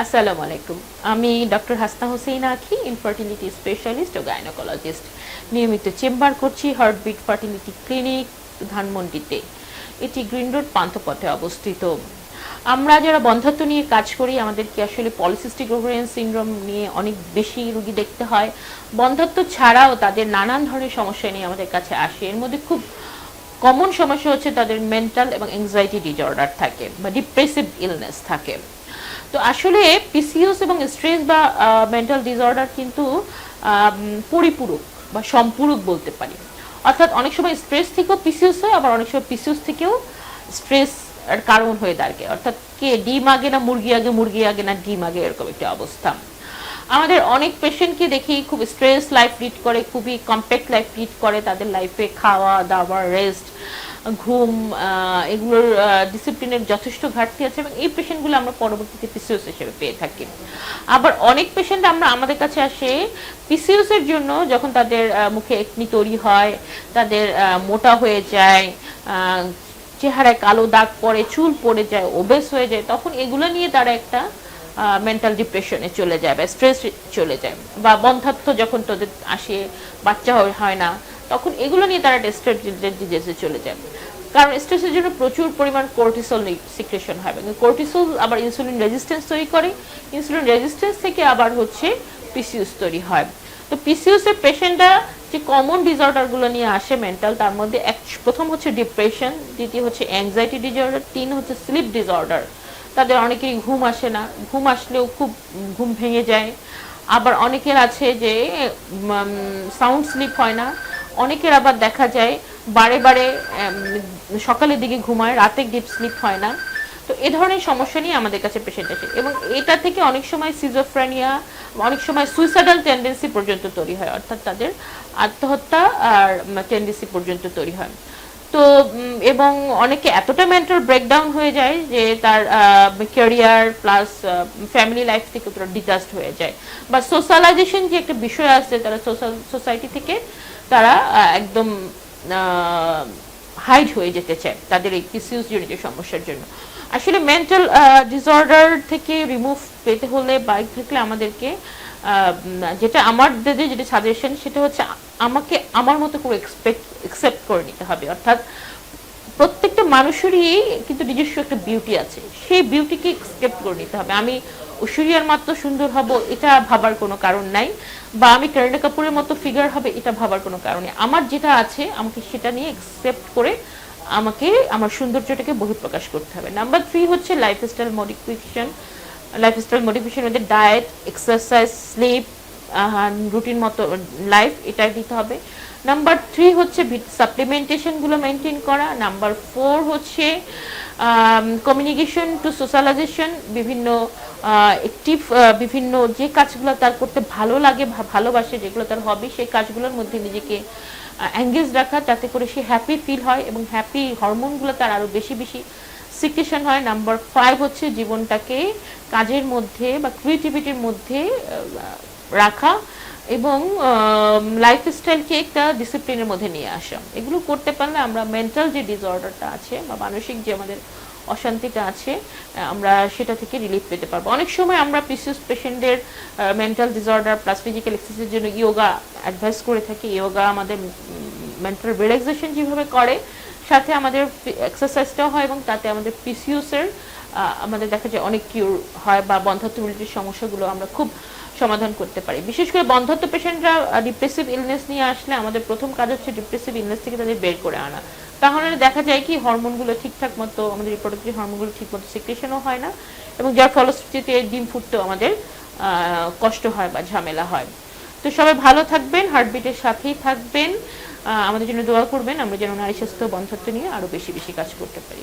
আসসালামু আলাইকুম। আমি ডক্টর হাসনা হোসেন আখি, ইনফার্টিলিটি স্পেশালিস্ট ও গাইনোকোলজিস্ট। নিয়মিত চেম্বার করছি হার্টবিট ফার্টিলিটি ক্লিনিক, ধানমন্ডিতে। এটি গ্রিন রোড পান্থপথে অবস্থিত। আমরা যারা বন্ধ্যাত্ব নিয়ে কাজ করি, আমাদেরকে আসলে পলিসিস্টিক ওভারিয়ান সিনড্রোম নিয়ে অনেক বেশি রোগী দেখতে হয়। বন্ধ্যাত্ব ছাড়াও তাদের নানান ধরনের সমস্যা নিয়ে আমাদের কাছে আসে। এর মধ্যে খুব কমন সমস্যা হচ্ছে তাদের মেন্টাল এবং অ্যাংজাইটি ডিসঅর্ডার থাকে বা ডিপ্রেসিভ ইলনেস থাকে। তো আসলে পিসিওস এবং স্ট্রেস বা মেন্টাল ডিসঅর্ডার কিন্তু পরিপূরক বা সম্পূরক বলতে পারি। অর্থাৎ অনেক সময় স্ট্রেস থেকেও পিসিওস হয়, আবার অনেক সময় পিসিওস থেকেও স্ট্রেস এর কারণ হয়ে দাঁড়ায়। অর্থাৎ কে ডিম আগে না মুরগি আগে, মুরগি আগে না ডিম আগে, এরকম একটা অবস্থা। আমাদের অনেক পেশেন্টকে দেখি খুব স্ট্রেস লাইফ লিড করে, খুবই কমপ্যাক্ট লাইফ লিড করে। তাদের লাইফে খাওয়া দাওয়া, রেস্ট, ঘুম, এগুলোর ডিসিপ্লিনের যথেষ্ট ঘাটতি আছে, এবং এই পেশেন্টগুলো আমরা পরবর্তীতে পিসিওস হিসেবে পেয়ে থাকি। আবার অনেক পেশেন্ট আমাদের কাছে আসে পিসিওস এর জন্য, যখন তাদের মুখে একনি তৈরি হয়, তাদের মোটা হয়ে যায়, চেহারায় কালো দাগ পড়ে, চুল পড়ে যায়, ওবেস হয়ে যায়, তখন এগুলো নিয়ে তারা একটা মেন্টাল ডিপ্রেশনে চলে যায় বা স্ট্রেস চলে যায়। বা বন্ধ্যাত্ব যখন তাদের আসে, বাচ্চা হয় না, তখন এগুলো নিয়ে তারা স্ট্রেস ডিজিজে চলে যায়। কারণ স্ট্রেসের জন্য প্রচুর পরিমাণ কর্টিসল সিক্রেশন হয়, এবং কর্টিসল আবার ইনসুলিন রেজিস্ট্যান্স তৈরি করে। ইনসুলিন রেজিস্ট্যান্স থেকে আবার হচ্ছে পিসিওস তৈরি হয়। তো পিসিওস এর পেশেন্টরা যে কমন ডিসঅর্ডারগুলো নিয়ে আসে মেন্টাল, তার মধ্যে প্রথম হচ্ছে ডিপ্রেশন, দ্বিতীয় হচ্ছে অ্যাংজাইটি ডিসঅর্ডার, তিন হচ্ছে স্লিপ ডিসঅর্ডার। তাদের অনেকেরই ঘুম আসে না, ঘুম আসলেও খুব ঘুম ভেঙে যায়। আবার অনেকের আছে যে সাউন্ড স্লিপ হয় না। অনেকের আবার দেখা যায় বারে বারে সকালের দিকে ঘুমায়, রাতে ডিপ স্লিপ হয় না। তো এ ধরনের সমস্যা নিয়ে আমাদের কাছে পেশেন্ট আসে, এবং এটা থেকে অনেক সময় সিজোফ্রেনিয়া, অনেক সময় সুইসাইডাল টেন্ডেন্সি পর্যন্ত তৈরি হয়, অর্থাৎ তাদের আত্মহত্যা আর টেন্ডেন্সি পর্যন্ত তৈরি হয়। তো এবং অনেকে এতটা মেন্টাল ব্রেকডাউন হয়ে যায় যে তার ক্যারিয়ার প্লাস ফ্যামিলি লাইফ থেকে পুরো ডিটাচড হয়ে যায়। বা সোশ্যালাইজেশন যে একটা বিষয় আছে, তারা সোসাইটি থেকে তারা একদম হাইড হয়ে যেতে চায় তাদের এই পিসিওস জনিত সমস্যার জন্য। আসলে মেন্টাল ডিসঅর্ডার থেকে রিমুভ পেতে হলে বা থাকলে আমাদেরকে যেটা যেটা সাজেশন, সেটা হচ্ছে আমাকে আমার মতো করে একসেপ্ট করে নিতে হবে। অর্থাৎ প্রত্যেকটা মানুষেরই কিন্তু নিজস্ব একটা বিউটি আছে, সেই বিউটিকে একসেপ্ট করে নিতে হবে। আমি ঐশ্বরিয়ার মাত্র সুন্দর হব এটা ভাবার কোনো কারণ নাই, বা আমি কারিনা কাপুরের মতো ফিগার হবে এটা ভাবার কোনো কারণ নেই। আমার যেটা আছে আমাকে সেটা নিয়ে একসেপ্ট করে আমাকে আমার সৌন্দর্যটাকে বহিঃপ্রকাশ করতে হবে। নাম্বার 3 হচ্ছে লাইফস্টাইল মডিফিকেশন। লাইফস্টাইল মডিফিকেশন মধ্যে ডায়েট, এক্সারসাইজ, স্লিপ, রুটিন মতো লাইফ, এটা দিতে হবে। নাম্বার 3 হচ্ছে সাপ্লিমেন্টেশনগুলো মেনটেন করা। নাম্বার 4 হচ্ছে কমিউনিকেশন টু সোশ্যালাইজেশন, বিভিন্ন অ্যাক্টিভ বিভিন্ন যে কাজগুলো তার করতে ভালো লাগে, ভালোবাসে, যেগুলো তার হবি, সেই কাজগুলোর মধ্যে নিজেকে এঙ্গেজ রাখা, যাতে করে সে হ্যাপি ফিল হয় এবং হ্যাপি হরমোনগুলো তার আরও বেশি বেশি সিক্রেশন হয়। নাম্বার 5 হচ্ছে জীবনটাকে কাজের মধ্যে বা ক্রিয়েটিভিটির মধ্যে রাখা, এবং লাইফস্টাইলকে একটা ডিসিপ্লিনের মধ্যে নিয়ে আসা। এগুলো করতে পারলে আমরা মেন্টাল যে ডিসঅর্ডারটা আছে বা মানসিক যে আমাদের অশান্তিটা আছে, আমরা সেটা থেকে রিলিফ পেতে পারবো। অনেক সময় আমরা পিসিওস পেশেন্টদের মেন্টাল ডিসঅর্ডার প্লাস ফিজিক্যাল এক্সারসাইজের জন্য ইয়োগা অ্যাডভাইস করে থাকি। ইয়োগা আমাদের মেন্টাল রিল্যাক্সেশন যেভাবে করে, সাথে আমাদের এক্সারসাইজটাও হয়, এবং তাতে আমাদের পিসিওসের আমাদের দেখা যায় অনেক কিউর হয়, বা বন্ধ্যাত্ব রিলেটেড সমস্যাগুলো আমরা খুব সমাধান করতে পারি। বিশেষ করে বন্ধ্যাত্ব পেশেন্টরা ডিপ্রেসিভ ইলনেস নিয়ে আসলে আমাদের প্রথম কাজ হচ্ছে ডিপ্রেসিভ ইলনেস থেকে তাদের বের করে আনা। তাহলে দেখা যায় কি হরমোনগুলো ঠিকঠাক মতো, আমাদের রিপ্রোডাক্টিভ হরমোনগুলো ঠিক মতো সিক্রেশনও হয় না, এবং যার ফলশ্রুতিতে ডিম ফুটতেও আমাদের কষ্ট হয় বা ঝামেলা হয়। তো সবাই ভালো থাকবেন, হার্টবিটের সাথেই থাকবেন, আমাদের জন্য দোয়া করবেন, আমরা যেন নারী স্বাস্থ্য বন্ধ্যাত্ব নিয়ে আরো বেশি বেশি কাজ করতে পারি।